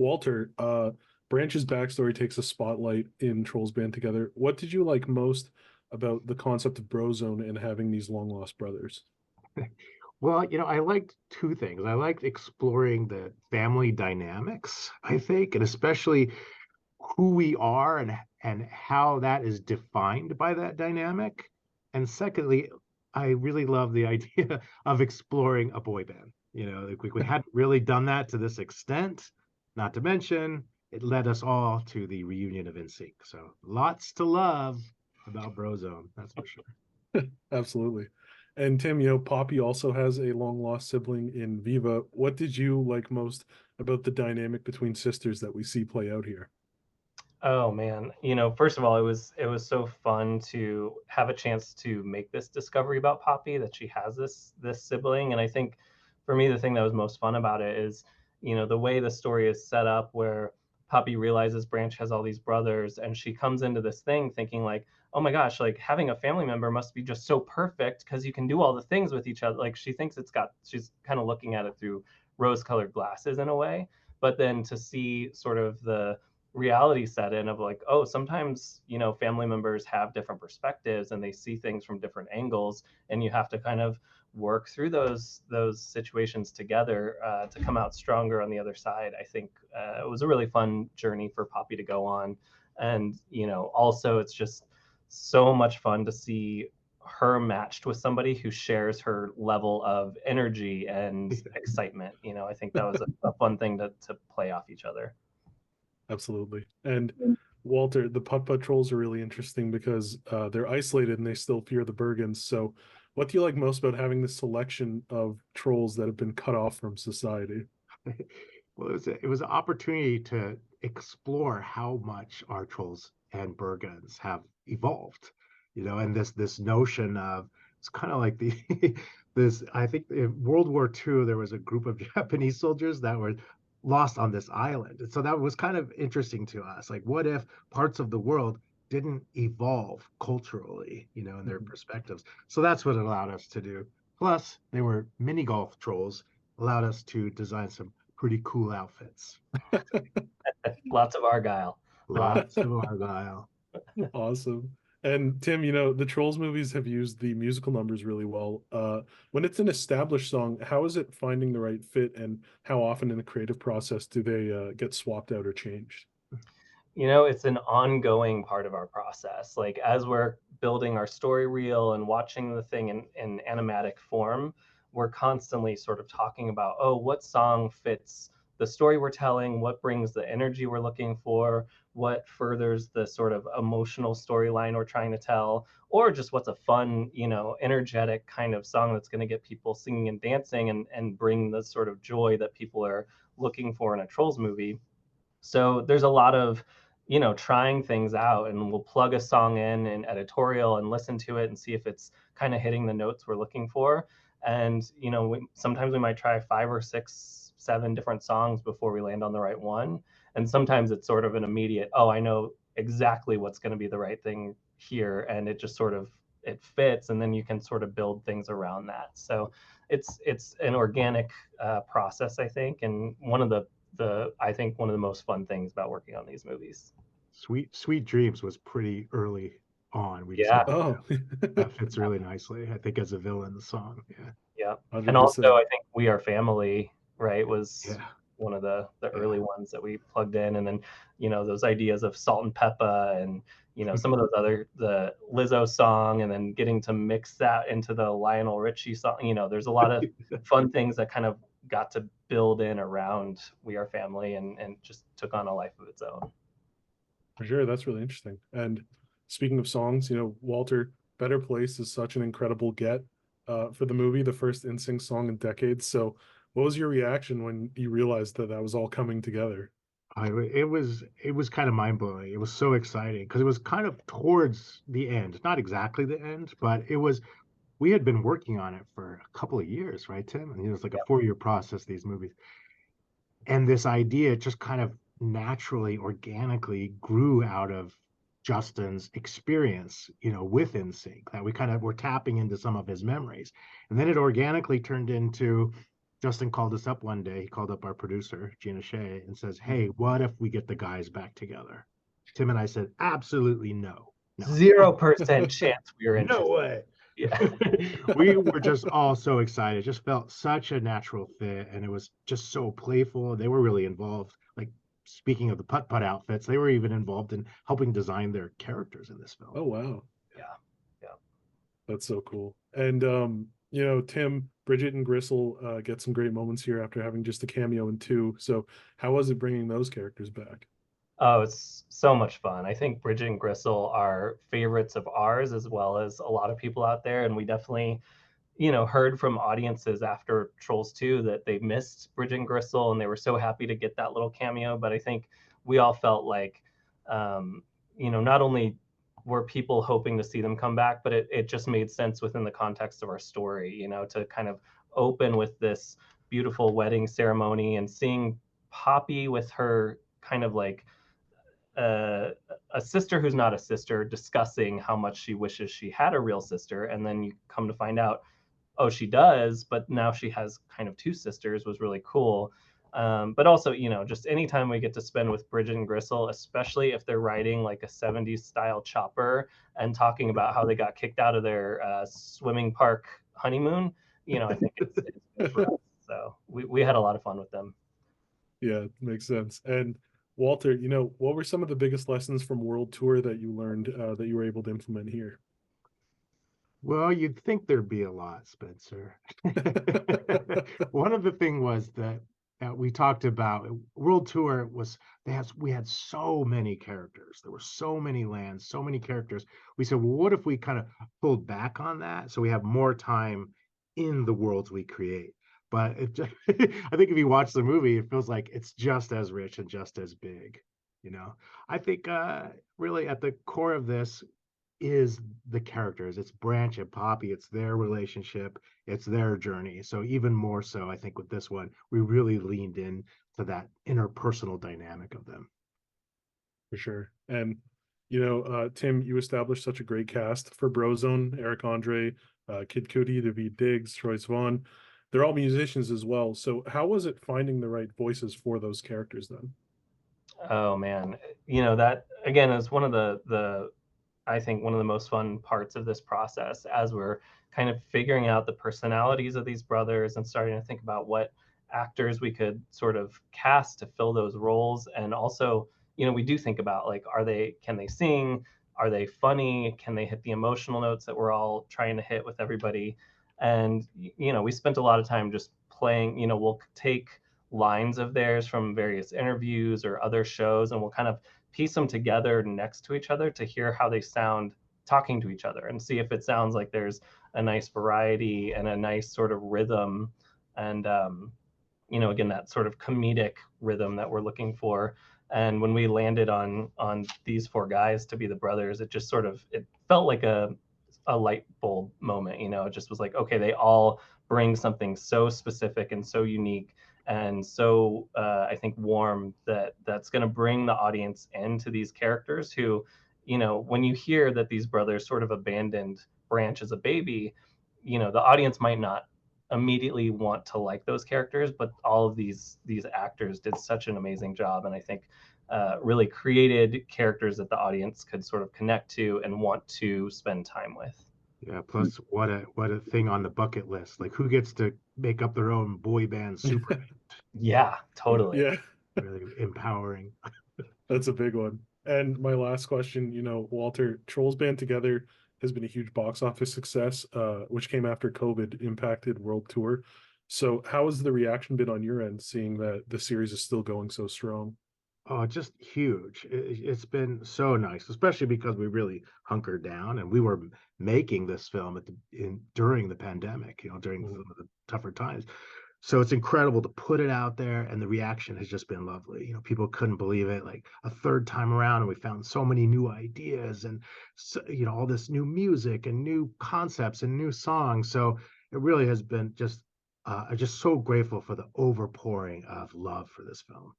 Walter, Branch's backstory takes a spotlight in Trolls Band Together. What did you like most about the concept of BroZone and having these long lost brothers? Well, I liked two things. I liked exploring the family dynamics, I think, and especially who we are and how that is defined by that dynamic. And secondly, I really love the idea of exploring a boy band. Like we hadn't really done that to this extent, not to mention it led us all to the reunion of NSYNC. So lots to love about Brozone, that's for sure. Absolutely. And Tim, Poppy also has a long lost sibling in Viva. What did you like most about the dynamic between sisters that we see play out here? Oh man, first of all, it was so fun to have a chance to make this discovery about Poppy that she has this sibling, and I think for me the thing that was most fun about it is, the way the story is set up where Poppy realizes Branch has all these brothers and she comes into this thing thinking like, "Oh my gosh, like having a family member must be just so perfect because you can do all the things with each other." Like she thinks she's kind of looking at it through rose-colored glasses in a way, but then to see sort of the reality set in of like, oh, sometimes family members have different perspectives and they see things from different angles, and you have to kind of work through those situations together to come out stronger on the other side. I think it was a really fun journey for Poppy to go on, and also it's just so much fun to see her matched with somebody who shares her level of energy and excitement. I think that was a fun thing to play off each other. Absolutely. And Walter, the putt-putt trolls are really interesting because they're isolated and they still fear the Bergens. So, what do you like most about having this selection of trolls that have been cut off from society? Well, it was an opportunity to explore how much our trolls and Bergens have evolved, and this notion of it's kind of like the this. I think in World War II there was a group of Japanese soldiers that were lost on this island, and so that was kind of interesting to us. Like, what if parts of the world didn't evolve culturally, in their Mhm. perspectives? So that's what it allowed us to do. Plus, they were mini golf trolls, allowed us to design some pretty cool outfits. Lots of Argyle. Lots of Argyle. Awesome. And Tim, the Trolls movies have used the musical numbers really well. When it's an established song, how is it finding the right fit, and how often in the creative process do they get swapped out or changed? It's an ongoing part of our process. Like as we're building our story reel and watching the thing in animatic form, we're constantly sort of talking about, oh, what song fits the story we're telling, what brings the energy we're looking for, what furthers the sort of emotional storyline we're trying to tell, or just what's a fun, energetic kind of song that's going to get people singing and dancing and bring the sort of joy that people are looking for in a Trolls movie. So there's a lot of, trying things out, and we'll plug a song in editorial and listen to it and see if it's kind of hitting the notes we're looking for. And, sometimes we might try 5 or 6, 7 different songs before we land on the right one. And sometimes it's sort of an immediate, oh, I know exactly what's going to be the right thing here. And it just sort of, it fits. And then you can sort of build things around that. So it's an organic process, I think. And one of the I think one of the most fun things about working on these movies. Sweet Dreams was pretty early on. We Yeah, decided Oh, that fits really nicely, I think, as a villain song. Yeah. yeah. And also 100%. I think We Are Family, right, was Yeah. one of the Yeah. early ones that we plugged in. And then, those ideas of Salt and Peppa and, some of those other, the Lizzo song, and then getting to mix that into the Lionel Richie song. There's a lot of fun things that kind of got to build in around We Are Family, and just took on a life of its own. For sure, that's really interesting. And speaking of songs, Walter, Better Place is such an incredible get for the movie, the first NSYNC song in decades. So, what was your reaction when you realized that that was all coming together? It was kind of mind blowing. It was so exciting because it was kind of towards the end, not exactly the end, but we had been working on it for a couple of years, right, Tim? And it was like a Yeah. 4-year process, these movies. And this idea just kind of naturally, organically grew out of Justin's experience, with NSYNC, that we kind of were tapping into some of his memories. And then it organically turned into Justin called us up one day. He called up our producer, Gina Shea, and says, "Hey, what if we get the guys back together?" Tim and I said, "Absolutely no. No, 0% chance we are no interested. way." Yeah. We were just all so excited. It just felt such a natural fit, and it was just so playful. They were really involved. Like, speaking of the putt-putt outfits, they were even involved in helping design their characters in this film. Oh wow, Yeah. Yeah. that's so cool. And Tim, Bridget, and Gristle get some great moments here after having just a cameo in two. So how was it bringing those characters back? Oh, it's so much fun. I think Bridget and Gristle are favorites of ours as well as a lot of people out there. And we definitely, heard from audiences after Trolls 2 that they missed Bridget and Gristle and they were so happy to get that little cameo. But I think we all felt like, not only were people hoping to see them come back, but it just made sense within the context of our story, to kind of open with this beautiful wedding ceremony and seeing Poppy with her kind of like uh, a sister who's not a sister discussing how much she wishes she had a real sister, and then you come to find out, oh, she does, but now she has kind of two sisters, was really cool. But also, just anytime we get to spend with Bridget and Gristle, especially if they're riding like a 70s style chopper and talking about how they got kicked out of their swimming park honeymoon, I think it's good for us. So we had a lot of fun with them. Yeah, makes sense. And Walter, what were some of the biggest lessons from World Tour that you learned that you were able to implement here? Well, you'd think there'd be a lot, Spencer. One of the thing was that we talked about World Tour was we had so many characters. There were so many lands, so many characters. We said, well, what if we kind of pulled back on that so we have more time in the worlds we create? But I think if you watch the movie, it feels like it's just as rich and just as big. I think really at the core of this is the characters. It's Branch and Poppy. It's their relationship. It's their journey. So even more so, I think with this one, we really leaned in to that interpersonal dynamic of them. For sure. And Tim, you established such a great cast for BroZone, Eric Andre, Kid Cudi, David Diggs, Troye Sivan. They're all musicians as well. So how was it finding the right voices for those characters then? Oh man, that again is one of the I think one of the most fun parts of this process as we're kind of figuring out the personalities of these brothers and starting to think about what actors we could sort of cast to fill those roles. And also, we do think about like, can they sing? Are they funny? Can they hit the emotional notes that we're all trying to hit with everybody? And, we spent a lot of time just playing, we'll take lines of theirs from various interviews or other shows and we'll kind of piece them together next to each other to hear how they sound talking to each other and see if it sounds like there's a nice variety and a nice sort of rhythm and again that sort of comedic rhythm that we're looking for. And when we landed on these four guys to be the brothers, it felt like a light bulb moment. It just was like, okay, they all bring something so specific and so unique and so I think warm that's going to bring the audience into these characters who, when you hear that these brothers sort of abandoned Branch as a baby, the audience might not immediately want to like those characters, but all of these actors did such an amazing job, and I think really created characters that the audience could sort of connect to and want to spend time with. Yeah, plus what a thing on the bucket list. Like, who gets to make up their own boy band super band? Yeah, totally. Yeah, Really empowering. that's a big one. And my last question, Walter, Trolls Band Together has been a huge box office success, which came after COVID impacted World Tour. So how has the reaction been on your end, seeing that the series is still going so strong? Oh, just huge. It's been so nice, especially because we really hunkered down and we were making this film during the pandemic, during some of the tougher times. So it's incredible to put it out there, and the reaction has just been lovely. People couldn't believe it, like a third time around, and we found so many new ideas and so, all this new music and new concepts and new songs. So it really has been just so grateful for the overpouring of love for this film.